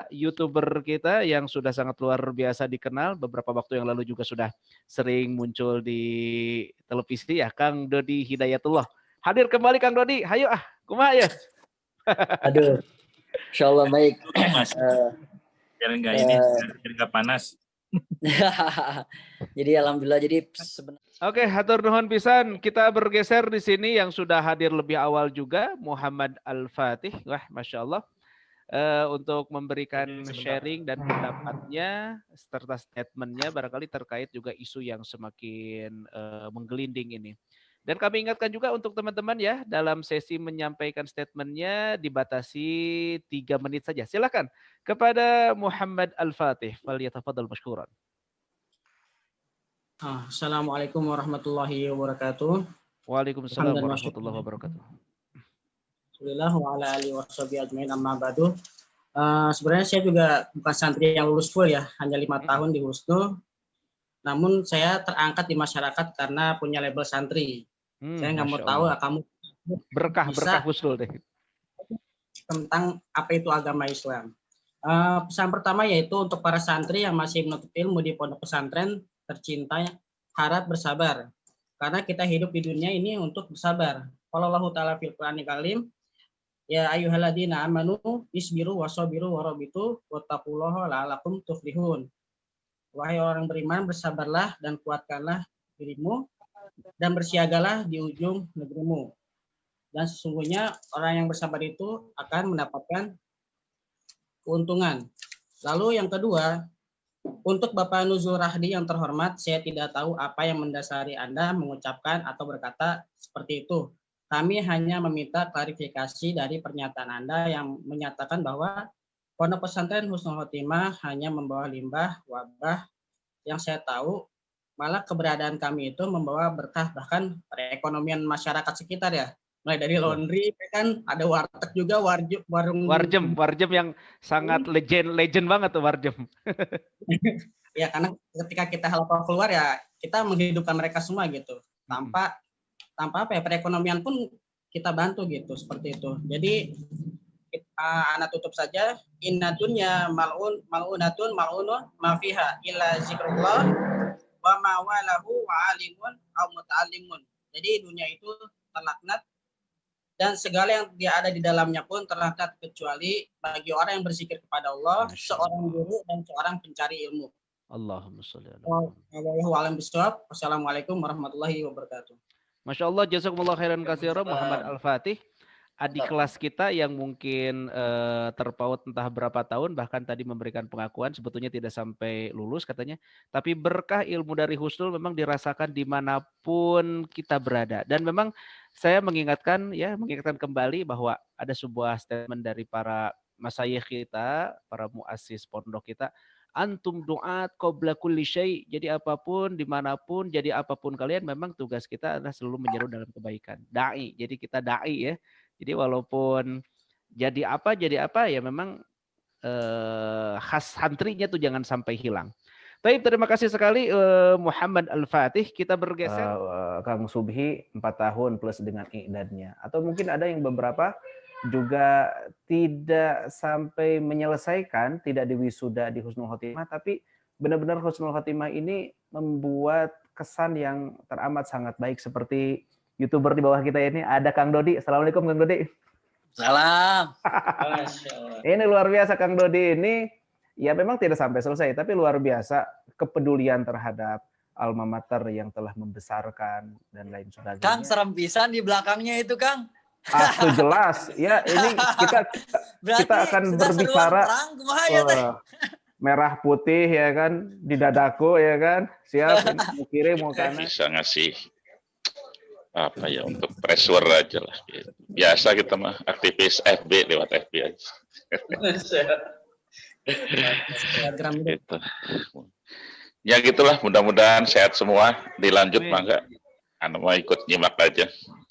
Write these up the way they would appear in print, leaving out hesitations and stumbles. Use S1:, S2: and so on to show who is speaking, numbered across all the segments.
S1: YouTuber kita yang sudah sangat luar biasa dikenal beberapa waktu yang lalu juga sudah sering muncul di televisi ya, Kang Dodi Hidayatullah. Hadir kembali Kang Dodi, hayo kumaha ya?
S2: Aduh, insyaallah baik.
S3: Mas, biar nggak panas.
S2: Jadi alhamdulillah sebenarnya.
S1: Oke, hatur nuhun pisan. Kita bergeser di sini yang sudah hadir lebih awal juga Muhammad Al-Fatih. Wah, Masya Allah. Untuk memberikan sharing dan pendapatnya serta statementnya barangkali terkait juga isu yang semakin menggelinding ini. Dan kami ingatkan juga untuk teman-teman ya, dalam sesi menyampaikan statementnya dibatasi 3 menit saja. Silakan kepada Muhammad Al-Fatih. Falyatafadhal mashkuran.
S4: Assalamualaikum warahmatullahi wabarakatuh.
S1: Waalaikumsalam warahmatullahi wabarakatuh.
S4: Alhamdulillah wa ala alihi washabihi ajmain amma ba'du. Sebenarnya saya juga bukan santri yang lulus full ya, hanya 5 tahun di Husnu. Namun saya terangkat di masyarakat karena punya label santri. Saya nggak mau tahu kamu
S1: berkah Husnul deh.
S4: Tentang apa itu agama Islam. Pesan pertama yaitu untuk para santri yang masih menuntut ilmu di pondok pesantren tercinta, harap bersabar. Karena kita hidup di dunia ini untuk bersabar. Qala Allahu ta'ala fil Qur'anil Karim, ya ayyuhalladzina amanu isbiru wasabiru warabitu wattaqullaha la'allakum tuflihun. Wahai orang beriman, bersabarlah dan kuatkanlah dirimu dan bersiagalah di ujung negerimu. Dan sesungguhnya orang yang bersabar itu akan mendapatkan keuntungan. Lalu yang kedua, untuk Bapak Nuzul Rahdi yang terhormat, saya tidak tahu apa yang mendasari Anda mengucapkan atau berkata seperti itu. Kami hanya meminta klarifikasi dari pernyataan Anda yang menyatakan bahwa pondok pesantren Husnul Khotimah hanya membawa limbah, wabah. Yang saya tahu, malah keberadaan kami itu membawa berkah bahkan perekonomian masyarakat sekitar ya. Mulai dari laundry, kan ada warteg juga, warung
S1: Warjem yang sangat legend banget tuh Warjem.
S4: Ya karena ketika kita halal keluar ya kita menghidupkan mereka semua gitu. Tanpa apa ya, perekonomian pun kita bantu gitu, seperti itu. Jadi anak tutup saja, inna dunya mal'unatun ma fiha illa zikrullah wa ma walahu wa alimun aw muta'allimun. Jadi dunia itu terlaknat dan segala yang dia ada di dalamnya pun terlaknat kecuali bagi orang yang berzikir kepada Allah, seorang guru dan seorang pencari ilmu.
S1: Allahumma sholli ala
S4: Muhammad. Wassalamualaikum warahmatullahi wabarakatuh.
S1: Masya Allah, jazakumullah khairan katsira Muhammad Al-Fatih. Adik kelas kita yang mungkin terpaut entah berapa tahun, bahkan tadi memberikan pengakuan sebetulnya tidak sampai lulus katanya. Tapi berkah ilmu dari Husnul memang dirasakan dimanapun kita berada. Dan memang saya mengingatkan kembali bahwa ada sebuah statement dari para masyayikh kita, para muassis pondok kita. Antum du'at qabla kulli syai'. Jadi apapun, dimanapun, jadi apapun kalian, memang tugas kita adalah selalu menyeru dalam kebaikan. Da'i, jadi kita da'i ya. Jadi walaupun jadi apa ya memang khas santrinya tuh jangan sampai hilang. Baik, terima kasih sekali Muhammad Al-Fatih. Kita bergeser. Kang Subhi 4 tahun plus dengan i'dadnya. Atau mungkin ada yang beberapa juga tidak sampai menyelesaikan, tidak diwisuda di Husnul Khotimah, tapi benar-benar Husnul Khotimah ini membuat kesan yang teramat sangat baik, seperti YouTuber di bawah kita ini ada Kang Dodi. Assalamualaikum Kang Dodi.
S2: Salam.
S1: Ini luar biasa Kang Dodi ini. Ya memang tidak sampai selesai, tapi luar biasa kepedulian terhadap alma mater yang telah membesarkan dan lain sebagainya.
S2: Kang, serem pisan di belakangnya itu, Kang.
S1: Itu jelas. Ya, ini kita akan berbicara merah putih ya kan di dadaku ya kan. Siap, mau kiri mau kanan.
S5: Bisa ngasih apa ya untuk pressure aja lah. Biasa kita mah aktivis FB lewat FB aja. Gitu. Ya gitulah, mudah-mudahan sehat semua. Dilanjut mangga. Anu mau ikut nyimak aja.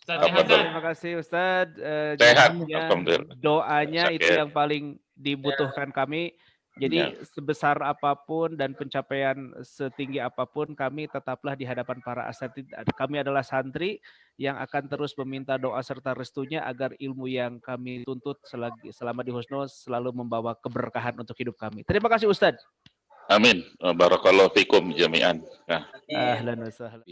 S1: Terima kasih Ustadz.
S5: Sehat, alhamdulillah.
S1: Doanya itu yang paling dibutuhkan kami. Jadi sebesar apapun dan pencapaian setinggi apapun, kami tetaplah di hadapan para asatidz. Kami adalah santri yang akan terus meminta doa serta restunya agar ilmu yang kami tuntut selama di Husnul selalu membawa keberkahan untuk hidup kami. Terima kasih Ustadz.
S5: Amin. Barakallahu fikum jami'an. Nah,
S1: Ahlan wa sahlan.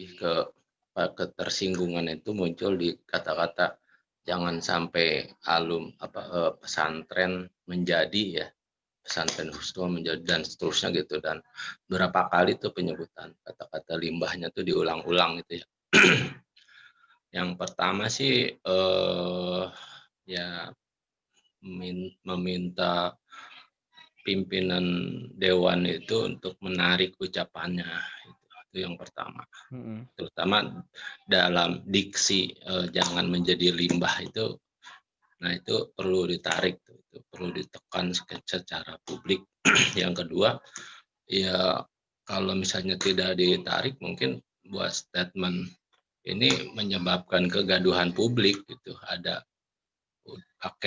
S6: Ketersinggungan itu muncul di kata-kata jangan sampai pesantren menjadi ya, pesantren Husnul menjadi dan seterusnya gitu, dan berapa kali tuh penyebutan kata-kata limbahnya tuh diulang-ulang gitu ya. Yang pertama sih ya meminta pimpinan dewan itu untuk menarik ucapannya, itu yang pertama. Terutama dalam diksi jangan menjadi limbah itu, nah itu perlu ditarik, itu perlu ditekan secara publik. Yang kedua, ya kalau misalnya tidak ditarik, mungkin buat statement ini menyebabkan kegaduhan publik gitu. Ada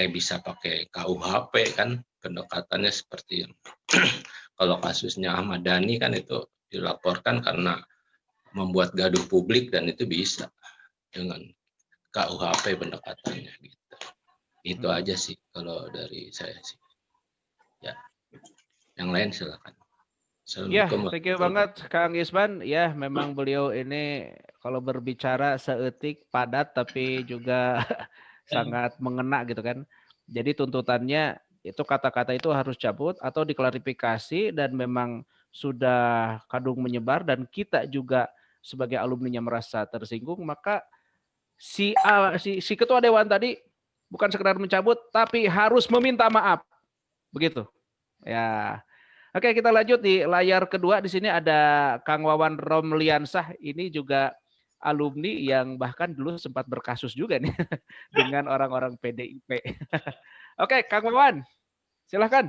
S6: bisa pakai KUHP kan, pendekatannya seperti kalau kasusnya Ahmad Dhani kan itu dilaporkan karena membuat gaduh publik, dan itu bisa dengan KUHP pendekatannya gitu. Itu aja sih kalau dari saya sih. Ya, yang lain silakan.
S1: Ya, thank you banget Kang Isman. Ya, memang beliau ini kalau berbicara seetik, padat, tapi juga sangat mengena gitu kan. Jadi tuntutannya itu kata-kata itu harus cabut atau diklarifikasi, dan memang sudah kadung menyebar dan kita juga sebagai alumninya merasa tersinggung, maka si ketua dewan tadi bukan sekedar mencabut tapi harus meminta maaf. Begitu. Ya. Oke, kita lanjut di layar kedua. Di sini ada Kang Wawan Romliansah. Ini juga alumni yang bahkan dulu sempat berkasus juga nih dengan orang-orang PDIP. Oke, Kang Wawan, silahkan.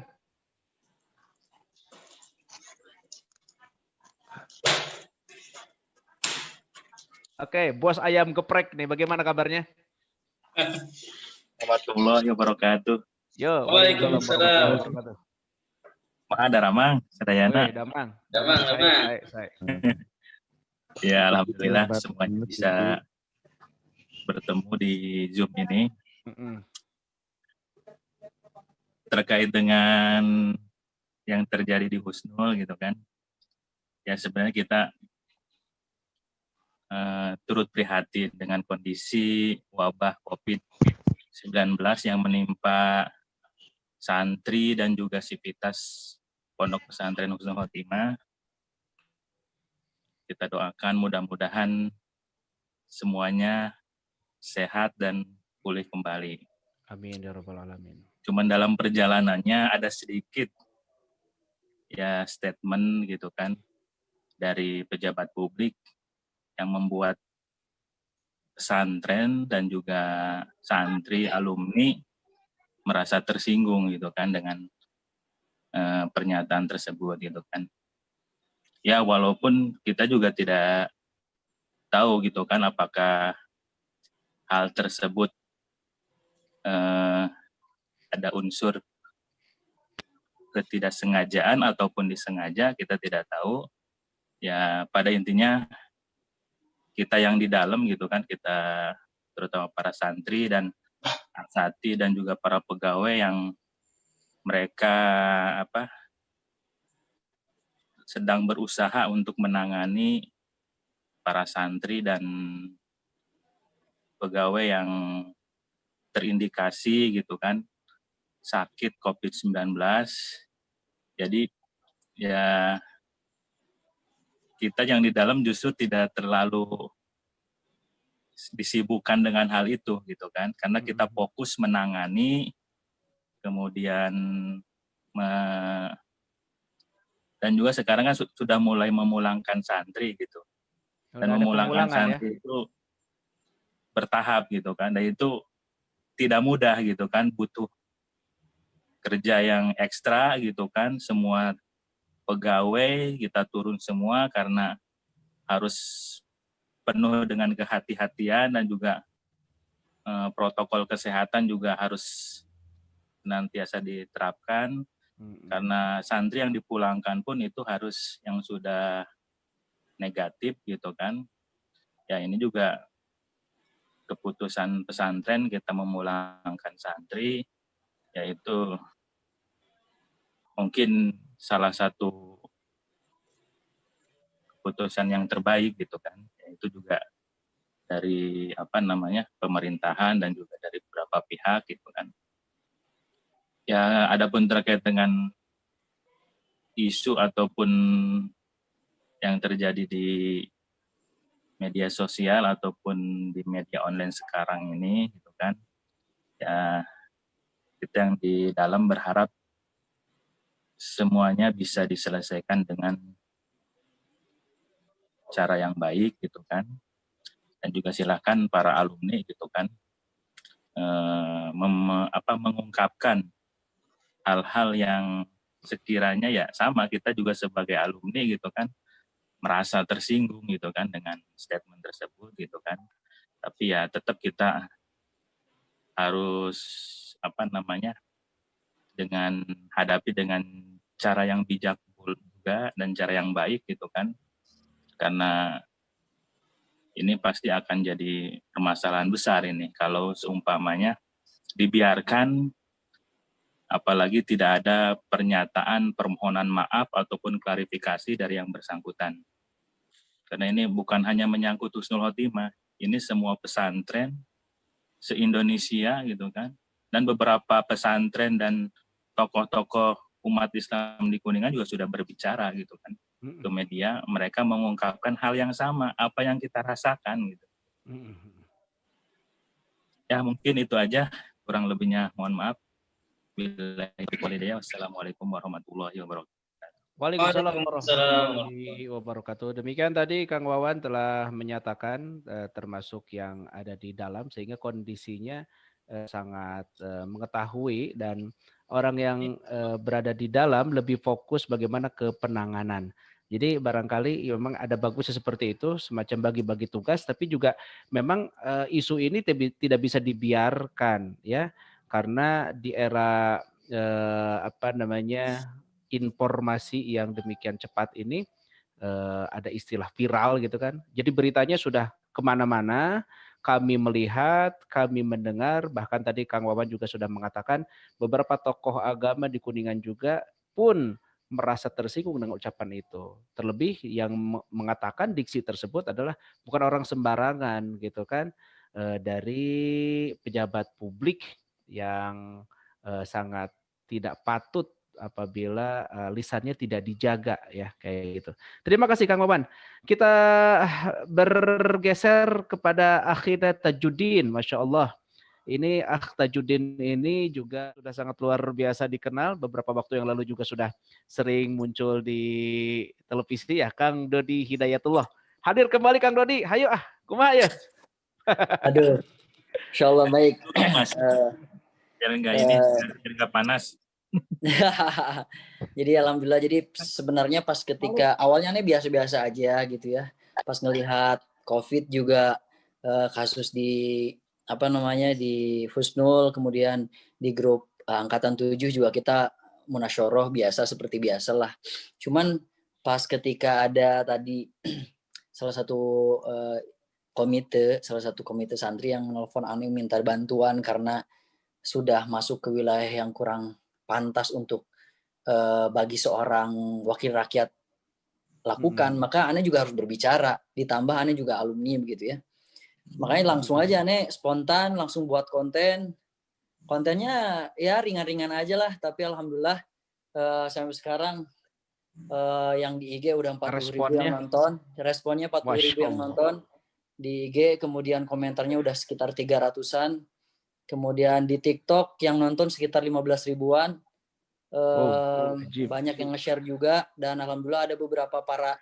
S1: Oke, Bos Ayam Geprek nih, bagaimana kabarnya?
S3: Warahmatullahi wabarakatuh.
S1: Yo,
S7: Waalaikumsalam.
S3: Ada Ramang, Sadayana.
S1: Damang. Saya.
S3: Ya, alhamdulillah semuanya bisa bertemu di Zoom ini. Terkait dengan yang terjadi di Husnul gitu kan. Ya sebenarnya kita turut prihatin dengan kondisi wabah COVID-19 yang menimpa santri dan juga sivitas Pondok Pesantren Husnul Khotimah. Kita doakan mudah-mudahan semuanya sehat dan pulih kembali.
S1: Amin ya rabbal alamin.
S3: Cuman dalam perjalanannya ada sedikit ya statement gitu kan dari pejabat publik yang membuat pesantren dan juga santri alumni merasa tersinggung gitu kan dengan pernyataan tersebut gitu kan. Ya walaupun kita juga tidak tahu gitu kan apakah hal tersebut ada unsur ketidaksengajaan ataupun disengaja, kita tidak tahu. Ya pada intinya kita yang di dalam gitu kan, kita terutama para santri dan asati dan juga para pegawai yang mereka sedang berusaha untuk menangani para santri dan pegawai yang terindikasi gitu kan sakit COVID-19. Jadi ya kita yang di dalam justru tidak terlalu disibukkan dengan hal itu gitu kan, karena kita fokus menangani, kemudian dan juga sekarang kan sudah mulai memulangkan santri gitu, dan memulangkan santri itu bertahap gitu kan, dan itu tidak mudah gitu kan, butuh kerja yang ekstra gitu kan, semua pegawai kita turun semua karena harus penuh dengan kehati-hatian dan juga protokol kesehatan juga harus senantiasa diterapkan. Karena santri yang dipulangkan pun itu harus yang sudah negatif gitu kan. Ya ini juga keputusan pesantren kita memulangkan santri, yaitu mungkin salah satu keputusan yang terbaik gitu kan. Itu juga dari pemerintahan dan juga dari beberapa pihak gitu kan. Ya adapun terkait dengan isu ataupun yang terjadi di media sosial ataupun di media online sekarang ini gitu kan, ya kita yang di dalam berharap semuanya bisa diselesaikan dengan cara yang baik gitu kan, dan juga silakan para alumni gitu kan mengungkapkan hal-hal yang sekiranya ya sama kita juga sebagai alumni gitu kan merasa tersinggung gitu kan dengan statement tersebut gitu kan, tapi ya tetap kita harus dengan hadapi dengan cara yang bijak juga dan cara yang baik gitu kan, karena ini pasti akan jadi permasalahan besar ini kalau seumpamanya dibiarkan, apalagi tidak ada pernyataan permohonan maaf ataupun klarifikasi dari yang bersangkutan. Karena ini bukan hanya menyangkut husnul khotimah, ini semua pesantren se-Indonesia gitu kan, dan beberapa pesantren dan tokoh-tokoh umat Islam di Kuningan juga sudah berbicara gitu kan ke media, mereka mengungkapkan hal yang sama apa yang kita rasakan gitu. Ya mungkin itu aja, kurang lebihnya mohon maaf. Wassalamualaikum warahmatullahi wabarakatuh.
S1: Waalaikumsalam warahmatullahi wabarakatuh. Demikian tadi Kang Wawan telah menyatakan termasuk yang ada di dalam, sehingga kondisinya sangat mengetahui, dan orang yang berada di dalam lebih fokus bagaimana ke penanganan. Jadi barangkali memang ada bagusnya seperti itu, semacam bagi-bagi tugas, tapi juga memang isu ini tidak bisa dibiarkan ya, karena di era informasi yang demikian cepat ini, ada istilah viral gitu kan. Jadi beritanya sudah kemana-mana, kami melihat, kami mendengar, bahkan tadi Kang Wawan juga sudah mengatakan beberapa tokoh agama di Kuningan juga pun merasa tersinggung dengan ucapan itu. Terlebih yang mengatakan diksi tersebut adalah bukan orang sembarangan gitu kan, dari pejabat publik yang sangat tidak patut apabila lisannya tidak dijaga ya, kayak gitu. Terima kasih Kang Wawan. Kita bergeser kepada Akhina Tajuddin, Masya Allah. Ini Tajuddin ini juga sudah sangat luar biasa dikenal. Beberapa waktu yang lalu juga sudah sering muncul di televisi ya, Kang Dodi Hidayatullah. Hadir kembali Kang Dodi. Hayo kumaha ya?
S2: Aduh, insya Allah baik.
S3: Biar nggak panas.
S2: Jadi alhamdulillah, jadi sebenarnya pas ketika awalnya nih biasa-biasa aja gitu ya. Pas ngelihat COVID juga kasus di di Husnul, kemudian di grup angkatan 7 juga kita munasyoroh biasa seperti biasalah. Cuman pas ketika ada tadi salah satu komite santri yang menelpon Ani minta bantuan karena sudah masuk ke wilayah yang kurang pantas untuk bagi seorang wakil rakyat lakukan, maka Ane juga harus berbicara, ditambah Ane juga alumni begitu ya. Makanya langsung aja Ane spontan langsung buat kontennya ya ringan-ringan aja lah, tapi alhamdulillah sampai sekarang yang di IG udah 40.000 yang nonton, responnya 40.000 yang nonton di IG, kemudian komentarnya udah sekitar 300-an, kemudian di TikTok yang nonton sekitar 15 ribuan. Banyak yang nge-share juga, dan alhamdulillah ada beberapa para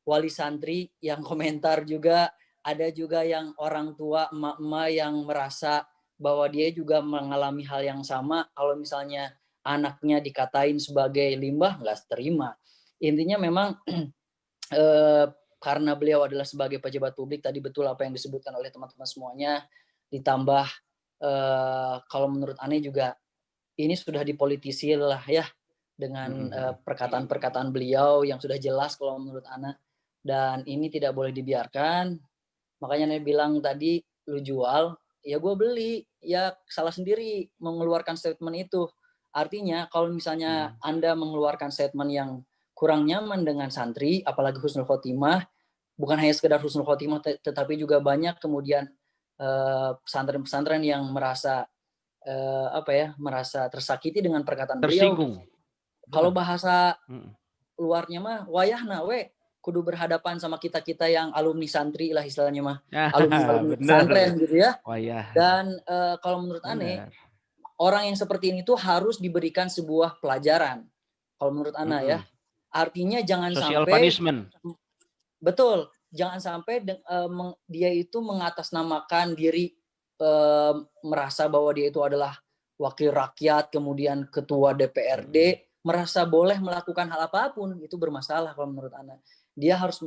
S2: wali santri yang komentar juga, ada juga yang orang tua emak-emak yang merasa bahwa dia juga mengalami hal yang sama, kalau misalnya anaknya dikatain sebagai limbah nggak terima. Intinya memang karena beliau adalah sebagai pejabat publik, tadi betul apa yang disebutkan oleh teman-teman semuanya, ditambah kalau menurut Ane juga ini sudah dipolitisir lah ya dengan perkataan-perkataan beliau yang sudah jelas kalau menurut Ana, dan ini tidak boleh dibiarkan. Makanya Ana bilang tadi, lu jual, ya gue beli, ya salah sendiri mengeluarkan statement itu. Artinya kalau misalnya Anda mengeluarkan statement yang kurang nyaman dengan santri, apalagi husnul khotimah, bukan hanya sekedar husnul khotimah, tetapi juga banyak kemudian pesantren-pesantren yang merasa merasa tersakiti dengan perkataan
S1: tersinggung.
S2: beliau. Kalau bahasa luarnya mah wayahna we kudu berhadapan sama kita-kita yang alumni santri lah istilahnya mah. Alumni pesantren gitu ya.
S1: Wayah.
S2: Dan kalau menurut Ane, orang yang seperti ini tuh harus diberikan sebuah pelajaran. Kalau menurut Ana ya. Artinya jangan
S1: social
S2: sampai
S1: punishment.
S2: Betul, jangan sampai dia itu mengatasnamakan diri, merasa bahwa dia itu adalah wakil rakyat, kemudian ketua DPRD, merasa boleh melakukan hal apapun, itu bermasalah kalau menurut Ana. Dia harus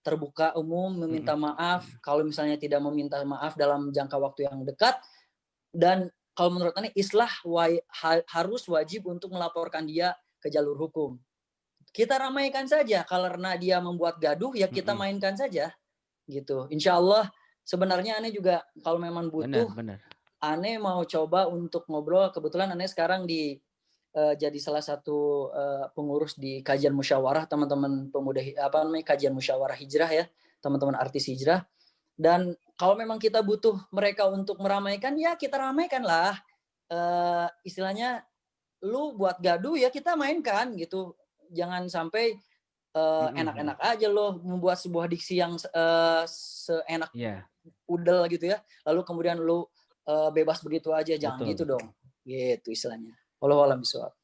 S2: terbuka umum, meminta maaf, kalau misalnya tidak meminta maaf dalam jangka waktu yang dekat, dan kalau menurut Ana islah harus wajib untuk melaporkan dia ke jalur hukum. Kita ramaikan saja, karena dia membuat gaduh ya kita mainkan saja gitu. Insya Allah sebenarnya Ane juga kalau memang butuh, Ane mau coba untuk ngobrol. Kebetulan Ane sekarang jadi salah satu pengurus di kajian musyawarah teman-teman pemuda kajian musyawarah hijrah ya, teman-teman artis hijrah. Dan kalau memang kita butuh mereka untuk meramaikan, ya kita ramaikan lah. Istilahnya lu buat gaduh ya kita mainkan gitu. Jangan sampai enak-enak aja loh membuat sebuah diksi yang seenak udel gitu ya. Lalu kemudian lu bebas begitu aja, jangan gitu dong. Gitu istilahnya. Wallahu a'lam bishawab.